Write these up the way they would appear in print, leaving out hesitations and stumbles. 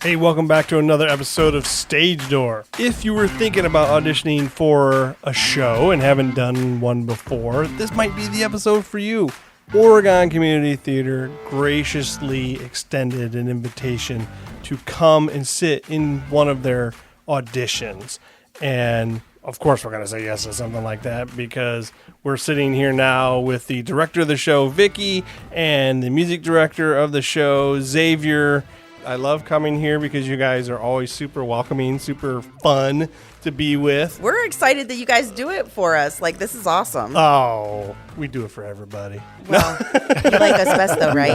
Hey, welcome back to another episode of Stage Door. If you were thinking about auditioning for a show and haven't done one before, this might be the episode for you. Oregon Community Theater graciously extended an invitation to come and sit in one of their auditions. And of course, we're going to say yes to something like that because we're sitting here now with the director of the show, Vicky, and the music director of the show, Xavier. I love coming here because you guys are always super welcoming, super fun to be with. We're excited that you guys do it for us. Like, this is awesome. Oh, we do it for everybody. Well, you like us best, though, right?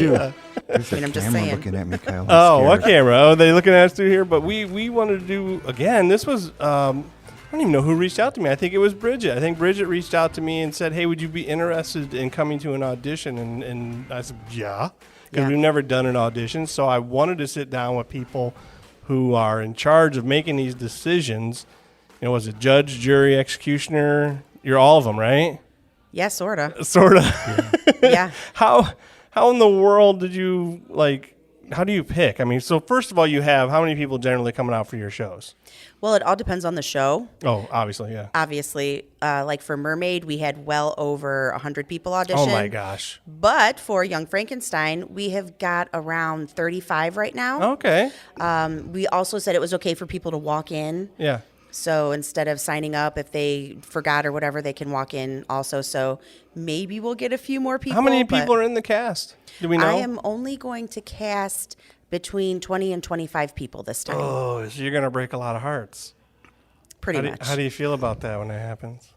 There's I'm just saying. looking at me, Kyle. Oh, what camera? Oh, they looking at us through here? But we wanted to do, again, this was, I don't even know who reached out to me. I think it was Bridget. I think Bridget reached out to me and said, hey, would you be interested in coming to an audition? And I said, yeah. Because we've never done an audition. So I wanted to sit down with people who are in charge of making these decisions. You know, was it judge, jury, executioner? You're all of them, right? Yeah, sort of. Sort of. Yeah. How in the world did you, how do you pick? I mean, so first of all, you have how many people generally coming out for your shows? Well, it all depends on the show. Oh, obviously, yeah. Obviously, like for Mermaid, we had well over 100 people audition. Oh, my gosh. But for Young Frankenstein, we have got around 35 right now. Okay. We also said it was okay for people to walk in. Yeah. So instead of signing up, if they forgot or whatever, they can walk in also. So maybe we'll get a few more people. How many people are in the cast? Do we know? I am only going to cast between 20 and 25 people this time. Oh, so you're going to break a lot of hearts. Pretty much. How do you feel about that when that happens?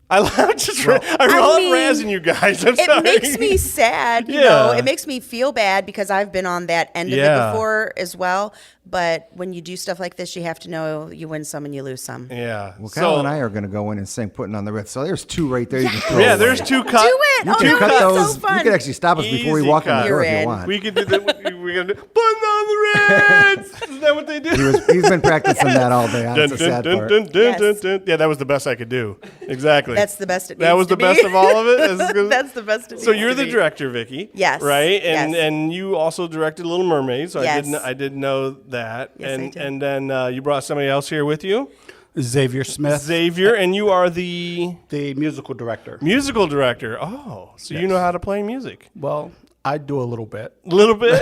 I'm razzing you guys. I'm sorry. It makes me sad, you know. It makes me feel bad because I've been on that end of it before as well. But when you do stuff like this, you have to know you win some and you lose some. Yeah. Well, Kyle and I are going to go in and sing "Putting on the Ritz." So there's two right there. You can throw yeah, away. there's two cuts. Do it. You Oh, can that cut would be those. so fun. You can actually stop us before we Easy walk in the cut. door if You're you in. want. We could do that. We're going to do "Putting on the Ritz." Is that what they do? He's been practicing that all day. That's the sad part. Yes. Yeah, that was the best I could do. Exactly. That's the best it needs That was to the best be. of all of it? That's the best it So needs you're to the be. director, Vicky. Yes. Right? And Yes. and you also directed Little Mermaid, so Yes. I did know that. Yes, I and did. and then you brought somebody else here with you, Xavier Smith, Xavier, and you are the the musical director. musical director. Oh, so you know how to play music. Well, I do a little bit. A little bit.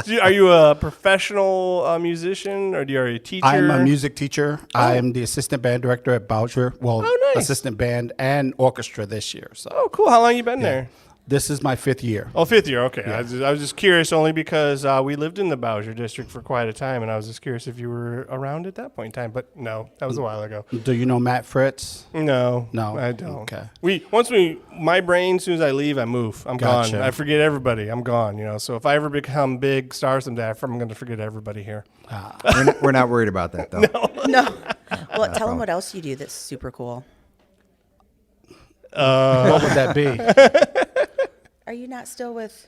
So are you a professional musician, or are you a teacher? I'm a music teacher. I am the assistant band director at Bowser. Well, Oh, nice. assistant band and orchestra this year. So Oh, cool. How long you been there? this is my 5th year. Oh, 5th year. Okay. I was just curious only because we lived in the Bowser district for quite a time, and I was just curious if you were around at that point in time. But no, that was a while ago. Do you know Matt Fritz? No. No. I don't. Okay. My brain, as soon as I leave, I move. I'm Gotcha. gone. I forget everybody. I'm gone, So if I ever become big star someday, I'm going to forget everybody here. We're not worried about that, though. No. Well, tell them what else you do that's super cool. What would that be? Are you not still with?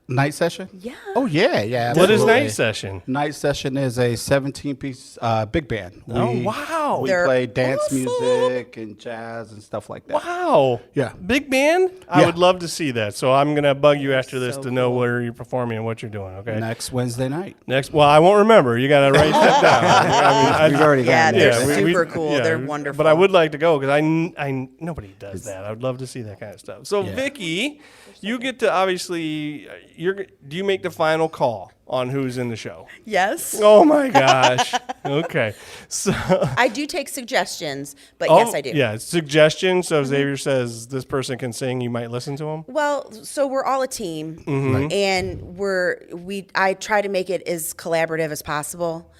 Night session? Yeah. Oh, yeah. What is absolutely. night session? Night session is a 17-piece big band. Wow. We They're play dance awesome. music and jazz and stuff like that. Wow. Yeah. Big band? I Yeah. would love to see that. So I'm going to bug you after this So to know where you're performing and what you're doing, okay? Next Wednesday night. Well, I won't remember. You got to write that down. We've already Yeah, gotten they're there. super cool. They're wonderful. But I would like to go because I nobody does that. I would love to see that kind of stuff. So, Yeah. Vicky, you get to obviously, do you make the final call on who's in the show? Yes. Oh, my gosh. Okay. So, I do take suggestions, but yes, I do. Yeah, suggestions. So if Xavier says this person can sing, you might listen to him? Well, so we're all a team, Mm-hmm. and I try to make it as collaborative as possible.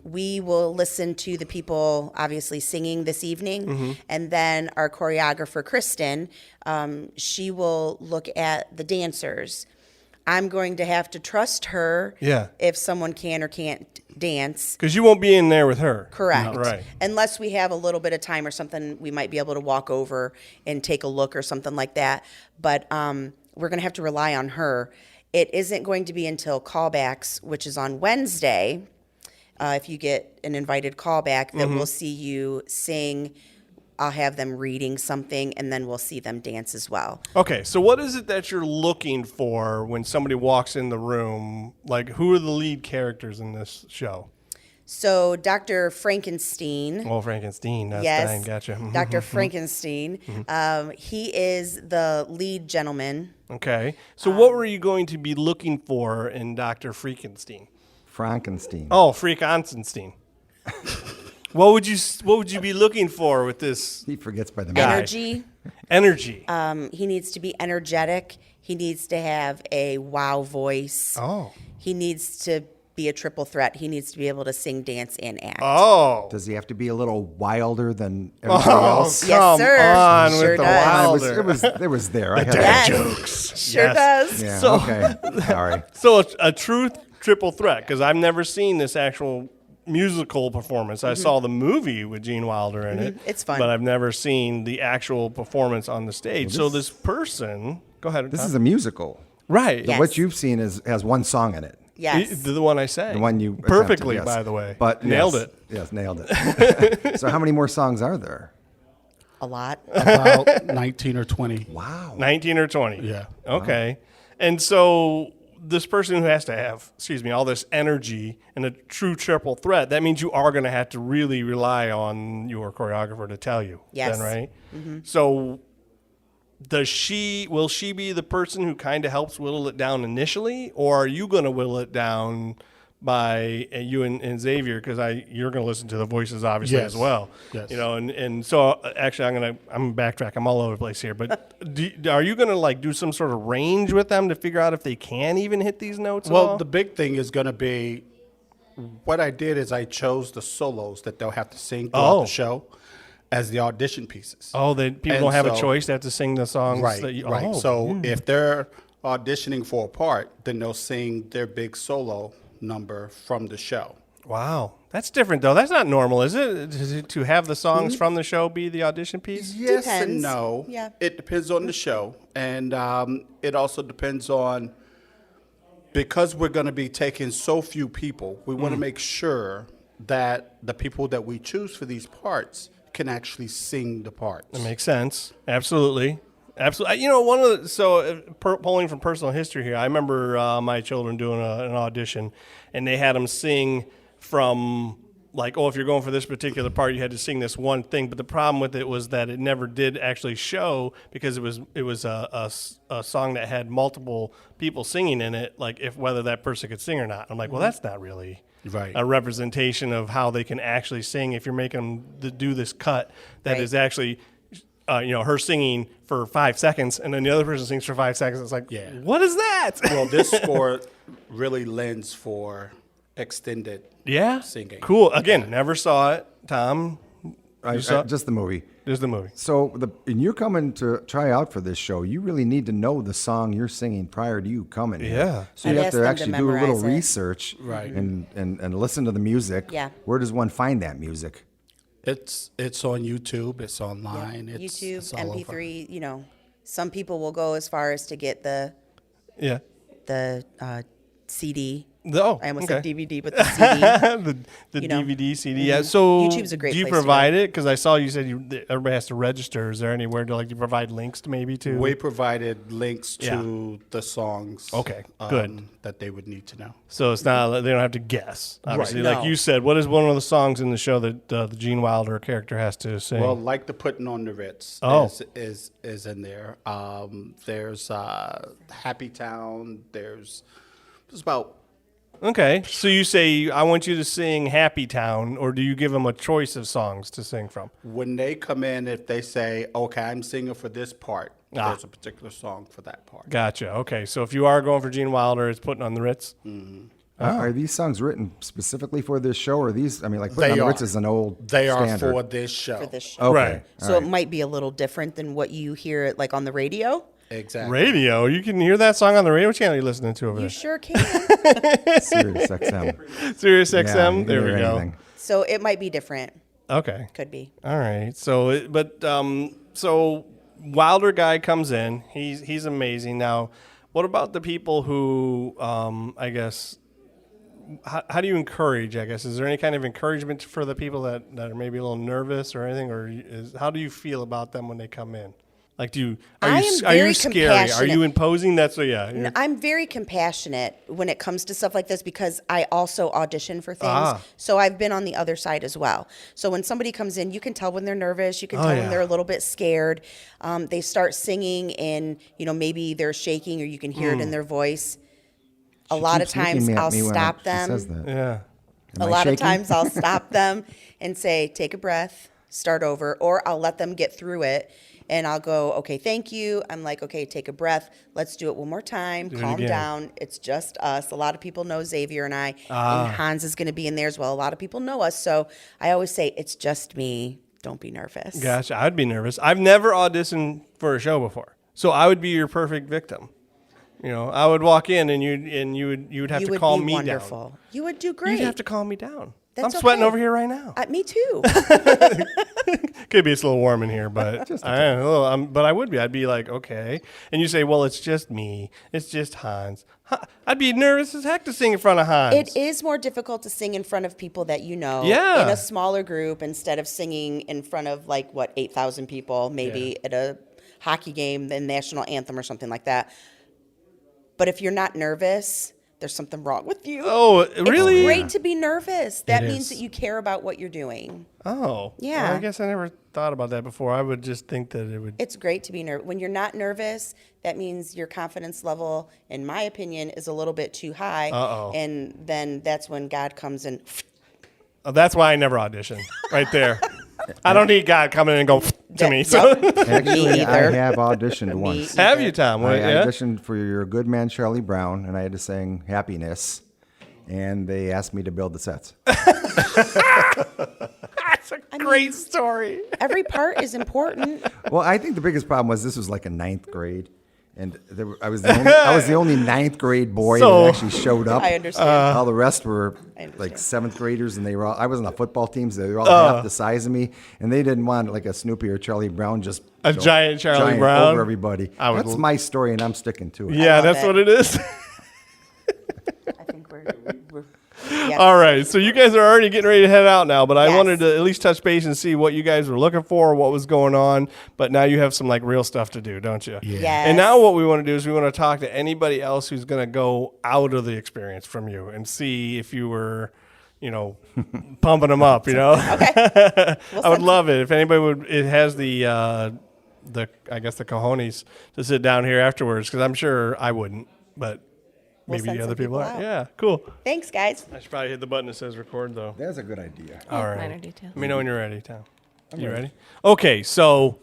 We will listen to the people obviously singing this evening, Mm-hmm. and then our choreographer Kristen, she will look at the dancers. I'm going to have to trust her if someone can or can't dance. Because you won't be in there with her. Correct. Right. Unless we have a little bit of time or something, we might be able to walk over and take a look or something like that. But we're going to have to rely on her. It isn't going to be until callbacks, which is on Wednesday, if you get an invited callback, that we'll see you sing I'll have them reading something, and then we'll see them dance as well. Okay, so what is it that you're looking for when somebody walks in the room? Like, who are the lead characters in this show? So Dr. Frankenstein. Oh, Frankenstein. That's Yes, fine. Gotcha. Dr. Frankenstein. He is the lead gentleman. Okay. So what were you going to be looking for in Dr. Frankenstein? Frankenstein. Oh, Frankenstein. What would you be looking for with this He forgets by the Guy. Energy. energy? He needs to be energetic. He needs to have a wow voice. Oh. He needs to be a triple threat. He needs to be able to sing, dance, and act. Oh. Does he have to be a little wilder than everybody else? Yes, come sir. on Sure with the does. wilder. It was there. I had Yes. jokes. Sure Yes. does. Yeah. So- Okay. All right. So a true triple threat, because I've never seen this actual musical performance. I saw the movie with Gene Wilder in it. It's fun. But I've never seen the actual performance on the stage. So this person, go ahead. This Tom. is a musical. right. Yes. What you've seen has one song in it. Yes. The one I sang. The one you perfectly, attempted, yes. by the way. But nailed yes, it. Yes, nailed it. So how many more songs are there? A lot. About 19 or 20. Wow. 19 or 20. Yeah. Okay. And so this person who has to have, all this energy and a true triple threat, that means you are going to have to really rely on your choreographer to tell you. Yes. Then, right? So will she be the person who kind of helps whittle it down initially, or are you going to whittle it down by you and Xavier, because you're going to listen to the voices obviously Yes. as well. Yes. And so actually I'm backtrack. I'm all over the place here, but are you going to like do some sort of range with them to figure out if they can even hit these notes? at Well, all? the big thing is going to be what I did is I chose the solos that they'll have to sing throughout Oh. the show as the audition pieces. People And don't have a so- choice; they have to sing the songs. Right, that you, right. Oh, So if they're auditioning for a part, then they'll sing their big solo number from the show. wow, that's different though. That's not normal, is it? To have the songs from the show be the audition piece? Yes and Depends. no. Yeah. It depends on the show. And it also depends on, because we're going to be taking so few people, we want to make sure that the people that we choose for these parts can actually sing the parts. That makes sense. Absolutely. Absolutely. You know, one of the, pulling from personal history here, I remember my children doing an audition, and they had them sing from like, oh, if you're going for this particular part, you had to sing this one thing. But the problem with it was that it never did actually show, because it was a song that had multiple people singing in it, like if whether that person could sing or not. I'm like, well, that's not really Right. a representation of how they can actually sing if you're making them do this cut that Right. is actually her singing for 5 seconds and then the other person sings for 5 seconds. It's like, Yeah. what is that? Well, this score really lends for extended Yeah, singing. cool. Again, never saw it. Tom, Just the movie. there's the movie. So and you're coming to try out for this show. You really need to know the song you're singing prior to you coming. here. Yeah. So I've you have asked to them to actually do a little memorize it. research, Right. and listen to the music. Yeah. Where does one find that music? It's on YouTube. It's online. It's, YouTube, it's all over. MP3, some people will go as far as to get the Yeah. CD. Oh, I almost okay. said DVD, but the CD. the You know. DVD, CD. Yeah. So YouTube's a great do you place to provide it? Because I saw you said everybody has to register. Is there anywhere to you provide links to maybe to? We provided links Yeah. to the songs. Okay, good. That they would need to know. So it's not, they don't have to guess. Obviously, Right. like No. you said, what is one of the songs in the show that the Gene Wilder character has to sing? Well, like the Putting on the Ritz Oh. is in there. There's Happy Town. There's about okay. So you say, I want you to sing Happy Town, or do you give them a choice of songs to sing from? when they come in, if they say, okay, I'm singing for this part, there's a particular song for that part. Gotcha. Okay. So if you are going for Gene Wilder, it's Putting on the Ritz? Are these songs written specifically for this show, or these? I mean, like Putting They on the are. Ritz is an old They are standard. for this show. For this show. Okay. Right. So it might be a little different than what you hear like on the radio. Exactly. Radio. You can hear that song on the radio. What channel are you listening to over You there? sure can. Sirius XM. Sirius Yeah, XM. you can There hear we go. anything. So it might be different. Okay. Could be. All right. So, so Wilder guy comes in. He's amazing. Now, what about the people who, I guess, how do you encourage, I guess? Is there any kind of encouragement for the people that are maybe a little nervous or anything? Or how do you feel about them when they come in? Like, are you scary? Are you imposing? That's what, yeah. No, I'm very compassionate when it comes to stuff like this because I also audition for things. So I've been on the other side as well. So when somebody comes in, you can tell when they're nervous. You can tell when they're a little bit scared. They start singing and, maybe they're shaking or you can hear it in their voice. A lot of times I'll stop them. Yeah. A lot of times I'll stop them and say, take a breath, start over, or I'll let them get through it. And I'll go, okay, thank you. I'm like, okay, take a breath. Let's do it one more time. Calm down. It's just us. A lot of people know Xavier and I. And Hans is going to be in there as well. A lot of people know us. So I always say, it's just me. Don't be nervous. Gotcha. I'd be nervous. I've never auditioned for a show before. So I would be your perfect victim. I would walk in and you would have to calm me wonderful. Down. You would do great. You'd have to calm me down. That's I'm sweating over here right now. Me too. Could be it's a little warm in here, but but I would be. I'd be like, okay. And you say, well, it's just me. It's just Hans. I'd be nervous as heck to sing in front of Hans. It is more difficult to sing in front of people that you know in a smaller group instead of singing in front of 8,000 people, maybe at a hockey game, the national anthem or something like that. But if you're not nervous, there's something wrong with you. Oh, really? It's great to be nervous. That means that you care about what you're doing. Oh. Yeah. Well, I guess I never thought about that before. I would just think that it would. It's great to be nervous. When you're not nervous, that means your confidence level, in my opinion, is a little bit too high. And then that's when God comes in. Oh, that's why I never audition. Right there. I don't need God coming in and go to me. So. Actually, I have auditioned once. Have you, Thom? I auditioned for Your Good Man, Charlie Brown, and I had to sing Happiness, and they asked me to build the sets. That's a great story. Every part is important. Well, I think the biggest problem was this was like a 9th grade. And I was the only 9th grade boy that actually showed up. I understand. All the rest were like 7th graders, and I was on the football team, so they were all half the size of me, and they didn't want like a Snoopy or Charlie Brown, just giant Charlie Brown over everybody. That's my story, and I'm sticking to it. Yeah, that's what it is. I think we're All right, so you guys are already getting ready to head out now, but I wanted to at least touch base and see what you guys were looking for, what was going on. But now you have some real stuff to do, don't you? Yes. And now what we want to do is we want to talk to anybody else who's going to go out of the experience from you and see if you were, pumping them up. Okay. I would love it if anybody it has the I guess the cojones to sit down here afterwards, because I'm sure I wouldn't, but. Maybe the other people are. Yeah, cool. Thanks, guys. I should probably hit the button that says record, though. That's a good idea. All right. Minor details. Let me know when you're ready, Thom. You ready? Okay, so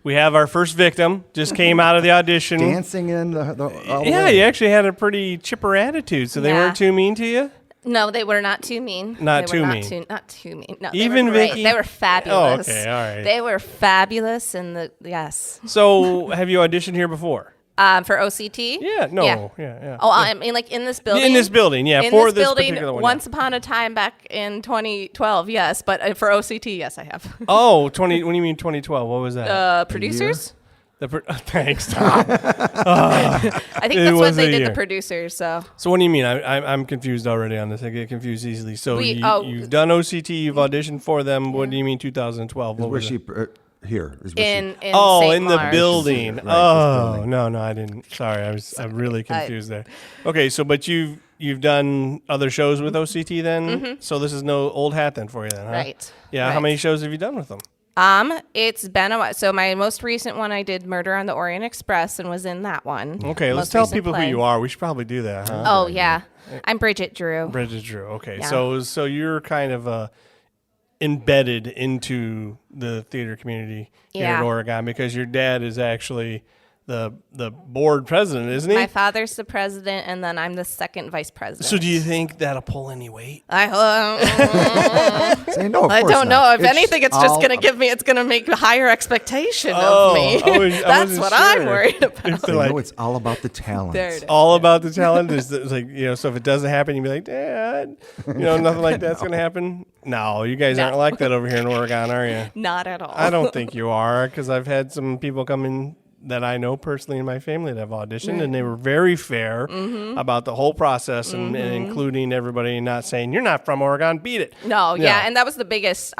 we have our first victim. Just came out of the audition. Dancing in all the Yeah, way. you actually had a pretty chipper attitude, so they weren't too mean to you? No, they were not too mean. Not too mean. Not too mean. No, Even they were great. Vicky? They were fabulous. Oh, okay, all right. They were fabulous, and yes. So have you auditioned here before? For OCT? Yeah, no, yeah. Oh, I mean, in this building? In this building, yeah, in for this building, particular one. once upon a time back in 2012, yes, but for OCT, yes, I have. Oh, what do you mean 2012? What was that? Producers? Thanks, Thom. I think that's when they did the producers, so. So what do you mean? I'm confused already on this. I get confused easily. So you've done OCT, you've auditioned for them. What do you mean 2012? What was she... Here is in in St. the Mars. building. Right, building. No, I didn't. Sorry, I'm really confused there. Okay, so but you've done other shows with OCT then. Mm-hmm. So this is no old hat then for you then, huh? Right. Yeah. Right. How many shows have you done with them? It's been a while. So my most recent one, I did Murder on the Orient Express and was in that one. Okay, let's tell people who you are. We should probably do that, huh? Oh yeah, I'm Bridget Drew. Bridget Drew. Okay, Yeah. so you're kind of embedded into the theater community here in Oregon because your dad is actually the board president, isn't he? My father's the president, and then I'm the second vice president. So do you think that'll pull any weight? Say no, of I course don't not. know. If anything, it's just going to it's going to make a higher expectation of me. That's what I'm worried about. Say no, it's all about the talent. There it is. All about the talent is so if it doesn't happen, you'd be like, Dad, nothing like that's going to happen. No, you guys aren't like that over here in Oregon, are you? Not at all. I don't think you are, because I've had some people come in that I know personally in my family that have auditioned, and they were very fair about the whole process and including everybody and not saying, you're not from Oregon, beat it. No, yeah, and that was the biggest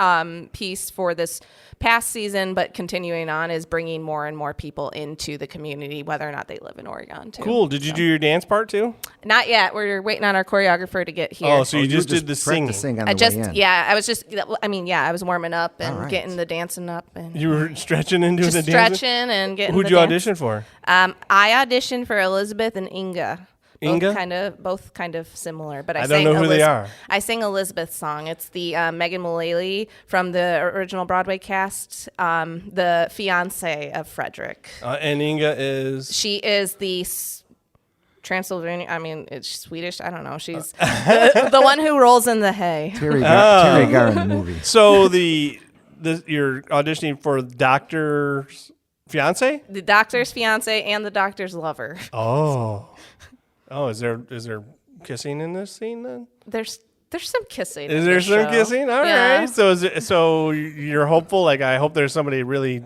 piece for this past season, but continuing on is bringing more and more people into the community, whether or not they live in Oregon, too. Cool. Did you do your dance part, too? Not yet. We're waiting on our choreographer to get here. Oh, so you just did the singing. Practicing on I the just, way in. I was just, I was warming up and right. getting the dancing up. And You were stretching and doing just the dancing? stretching and getting Who'd the you dance. audition for? I auditioned for Elizabeth and Inga. Inga? Both kind of similar, but I don't know who they are. I sang Elizabeth's song. It's the Megan Mullally from the original Broadway cast, the fiance of Frederick. And Inga is? She is the Transylvania. I mean, it's Swedish. I don't know. She's the one who rolls in the hay. Terry Garr in the movie. So you're auditioning for the doctor's fiance? The doctor's fiance and the doctor's lover. Oh, is there kissing in this scene then? There's some kissing. Is in there this some show. kissing? All Yeah. right. So you're hopeful. Like I hope there's somebody really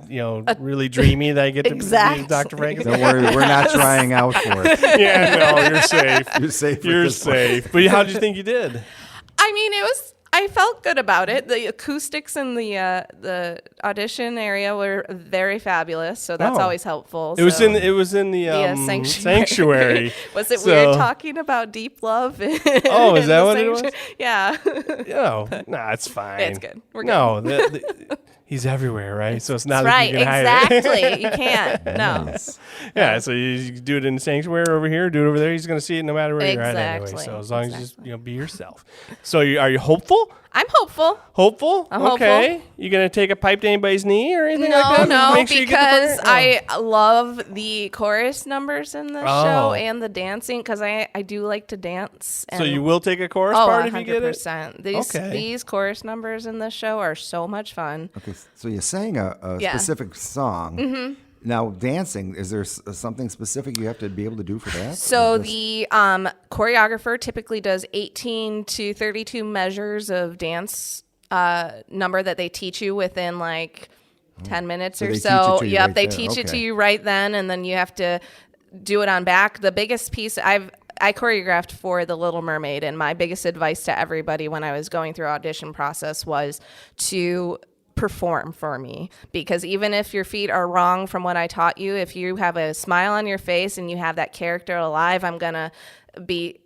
really dreamy that I get to Exactly. be Dr. Frankenstein. Don't worry, we're not trying out for it. Yeah, no, you're safe. You're safe. with You're this one. safe. But how did you think you did? I mean, I felt good about it. The acoustics in the audition area were very fabulous, so that's Oh. always helpful. It was in the sanctuary. Was it So- weird talking about deep love? Oh, is that what it was? Yeah. It's fine. It's good. We're No, he's everywhere, right? So it's not like right, you can hide it. exactly. You can't. No. Yeah, so you do it in the sanctuary over here, do it over there. He's going to see it no matter where you're at anyway. Exactly, So as long as you just be yourself. So are you hopeful? I'm hopeful. Hopeful? I'm okay. hopeful. You going to take a pipe to anybody's knee or anything like that? No, Make sure you get because the part? I love the chorus numbers in the show and the dancing because I do like to dance. So and- you will take a chorus Oh, part if you get it? 100%. Okay. These chorus numbers in the show are so much fun. Okay, so you sang a Yeah. specific song. Mm-hmm. Now, dancing, is there something specific you have to be able to do for that? So Or just- the choreographer typically does 18 to 32 measures of dance number that they teach you within like 10 minutes So or they teach so. it to you Yep, right they there. teach it to Okay. you right then, and then you have to do it on back. The biggest piece I choreographed for The Little Mermaid, and my biggest advice to everybody when I was going through audition process was to perform for me, because even if your feet are wrong from what I taught you, if you have a smile on your face and you have that character alive, I'm gonna be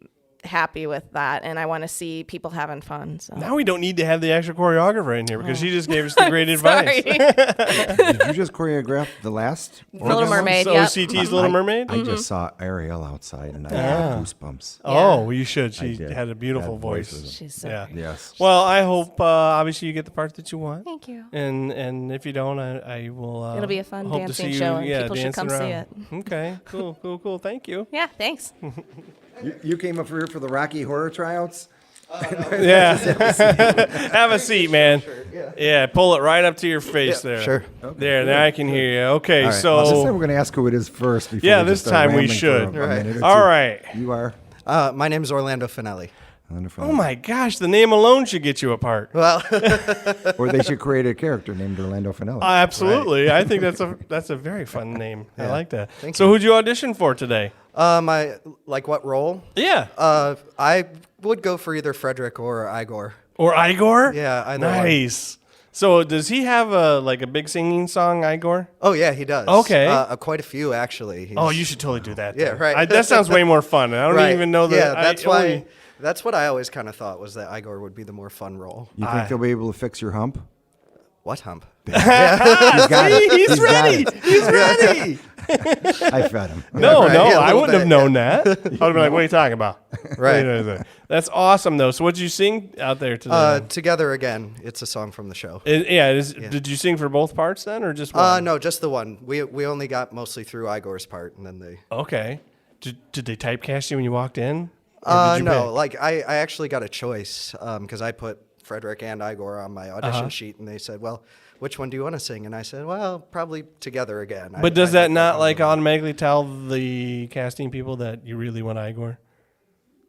happy with that, and I want to see people having fun. So. Now we don't need to have the actual choreographer in here because she just gave us the great advice. Sorry. Did you just choreograph the last Little Oregon one? Mermaid. So Yep. OCT's Little Mermaid? I just saw Ariel outside and I had goosebumps. Oh, well, you should. She did. had a beautiful That voice. was- She's so Yeah. great. Yes. Well, I hope obviously you get the part that you want. Thank you. And if you don't, I will. It'll be a fun hope to dancing see you, show, and people should dancing come see around. it. Okay, cool. Thank you. Yeah, thanks. You came up here for the Rocky Horror tryouts? Yeah, have a seat, man. Yeah, pull it right up to your face there. sure. There, now I can hear you. Okay, All right. so Well, this time we're going to ask who it is first. Before Yeah, we this just start time we rambling should. for a minute or all two. right. You are? My name is Orlando Finelli. Wonderful. Oh my gosh, the name alone should get you a part. Well, Or they should create a character named Orlando Finelli. Absolutely, I think that's a very fun name. I like that. Thank So who'd you audition for today? my like what role? Yeah, I would go for either Frederick or Igor. or Igor? Yeah, either one. Nice. So does he have a big singing song, Igor? Oh yeah, he does. Okay. Quite a few actually. Oh, you should totally do that. Yeah, then. right. That sounds way more fun. I don't Right. even know that. Yeah, that's why. only- That's what I always kind of thought was that Igor would be the more fun role. You think they'll be able to fix your hump? What hump? He's got it. He's got ready. it. He's ready. I fed him. No, Right, no, yeah, a I little wouldn't have bit, known that. I would have been like, "What are you talking about?" Right. That's awesome, though. So, what did you sing out there today? Together again. It's a song from the show. Did you sing for both parts then, or just one? No, just the one. We only got mostly through Igor's part, and then they. Okay. Did they typecast you when you walked in? Or did you No, pick? like I actually got a choice because I put Frederick and Igor on my audition sheet, and they said, "Well, which one do you want to sing?" And I said, "Well, probably Together again." But does I that like not one like more. automatically tell the casting people that you really want Igor?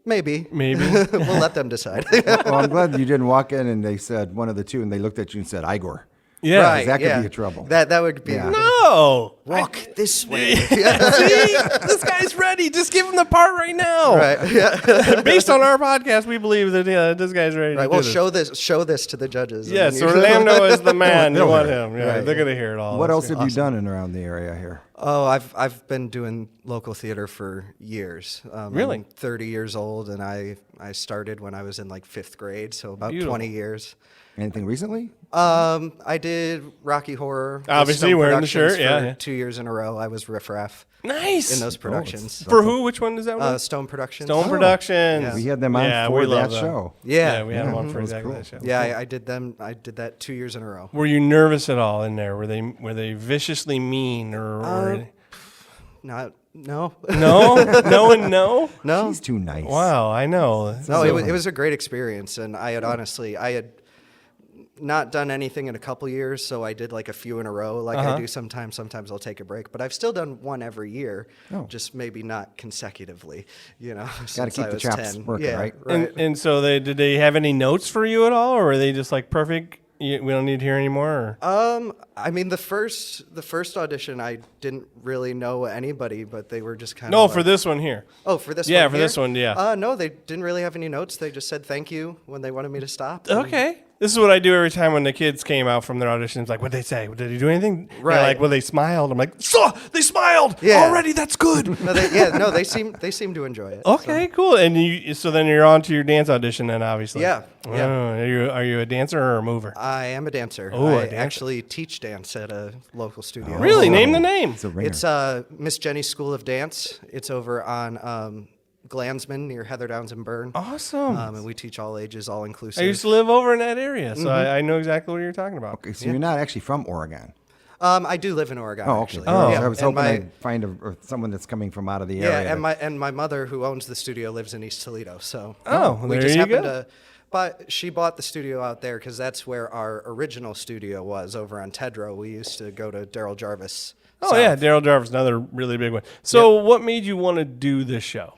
Maybe. Maybe. We'll let them decide. Well, I'm glad you didn't walk in and they said one of the two, and they looked at you and said Igor. Yeah. Right, That could yeah. be a trouble. That would be Yeah. No. walk this way. See, this guy's ready. Just give him the part right now. Right. Yeah. Based on our podcast, we believe that this guy's ready. Right. to Well, do this. show this to the judges. and Yes, then you- Orlando is the man. You They'll want hear it. him. Yeah, Right. they're gonna hear it all. What That's else have you done in around the area here? Oh, I've been doing local theater for years. Really? I'm 30 years old, and I started when I was in like 5th grade, so about Beautiful. 20 years. Anything recently? I did Rocky Horror. with Obviously, Stone wearing the Productions shirt, yeah, for yeah. 2 years in a row. I was riffraff Nice. in those productions. For who? Which one is that one? Stone Productions. Stone Productions. Yeah. We had them on Yeah, for we that love them. show. Yeah. Yeah, we had them on for That was exactly cool. that show. Yeah, I did them. I did that 2 years in a row. Were you nervous at all in there? Were they viciously mean or No. no? No and no? No. He's too nice. Wow, I know. No, it was a great experience, and I had not done anything in a couple years, so I did like a few in a row, like I do sometimes. Sometimes I'll take a break, but I've still done one every year, just maybe not consecutively. Since keep I the was chops 10. working, yeah, right? And so did they have any notes for you at all, or were they just like perfect? We don't need to hear anymore. Or? I mean, the first audition, I didn't really know anybody, but they were just kind No, of. for this one here. Oh, for this Yeah, one. for here? this one, yeah. No, they didn't really have any notes. They just said thank you when they wanted me to stop. and- Okay. This is what I do every time when the kids came out from their auditions. Like, what'd they say? Did he do anything? They're Right. like, well, they smiled. I'm like, so they smiled Yeah. already. That's good. No, they seem to enjoy it. Okay, cool. And so then you're on to your dance audition then, obviously. Yeah, yeah. Oh, are you a dancer or a mover? I am a dancer. Oh, a I dancer. actually teach dance at a local studio. Really? Name the name. It's a ringer. It's Miss Jenny's School of Dance. It's over on Glansman near Heather Downs and Byrne. Awesome. And we teach all ages, all inclusive. I used to live over in that area, so I know exactly what you're talking about. Okay, so you're not actually from Oregon. I do live in Oregon. Oh, okay. Actually. Oh. I was And hoping I'd find someone that's coming from out of the Yeah, area. and my mother, who owns the studio, lives in East Toledo. So Oh, we there just you happened go. to. But she bought the studio out there because that's where our original studio was, over on Tedrow. We used to go to Daryl Jarvis. Oh, South. yeah. Daryl Jarvis, another really big one. So what made you want to do this show?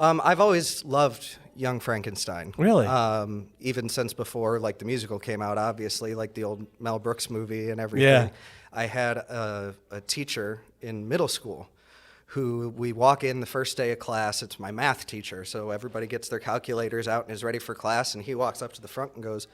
I've always loved Young Frankenstein. Really? Even since before, like, the musical came out, obviously, like the old Mel Brooks movie and everything. Yeah. I had a teacher in middle school who we walk in the first day of class. It's my math teacher. So everybody gets their calculators out and is ready for class. And he walks up to the front and goes,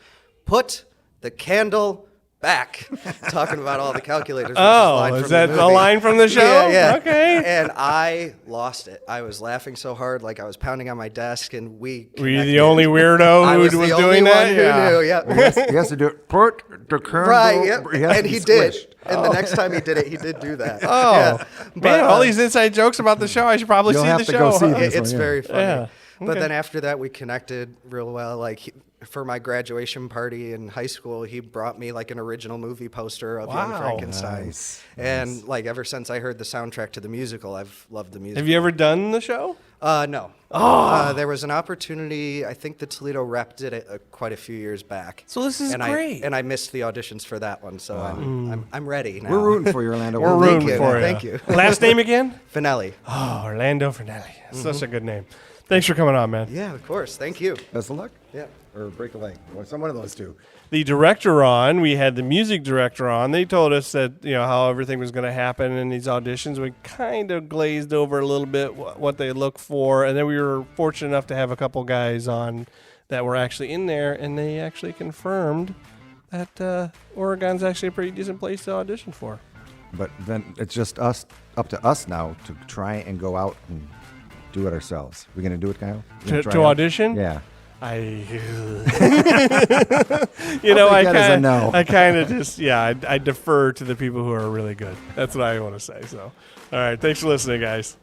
"Put the candle back," talking about all the calculators. which Oh, line is from that the a movie. line from the show? Yeah, yeah. Okay. And I lost it. I was laughing so hard, like I was pounding on my desk, and we. Were you the connected. only weirdo I who was was the only doing one that? who knew. Yeah. He has to do it. Put the candle. Right. Yep. He has to And be he did. squished. And the next time he did it, he did do that. Oh, Yeah. man, all these inside jokes about the show. I should probably You'll see have the to show. go see huh? this. It's one, yeah. very funny. Yeah. But Okay. then after that, we connected real well. Like, for my graduation party in high school, he brought me like an original movie poster of Young Wow. Frankenstein. Nice. And like ever since I heard the soundtrack to the musical, I've loved the music. Have you ever done the show? No. Oh. There was an opportunity. I think the Toledo Rep did it quite a few years back. So this is and great. I missed the auditions for that one, so I'm ready now. We're rooting for you, Orlando. We're Thank rooting you. for you. Thank you. Last name again? Finale. Oh, Orlando Fernelli. Such a good name. Thanks for coming on, man. Yeah, of course. Thank you. Best of luck. Yeah. Or break a leg. Or some one of those two. The director on, we had the music director on. They told us that, how everything was going to happen in these auditions. We kind of glazed over a little bit what they look for. And then we were fortunate enough to have a couple guys on that were actually in there, and they actually confirmed that Oregon's actually a pretty decent place to audition for. But then it's just up to us now to try and go out and do it ourselves. We're going to do it, Kyle? You gonna To try out? audition? Yeah. I that as a no. I kind of just, I defer to the people who are really good. That's what I want to say. So, all right. Thanks for listening, guys.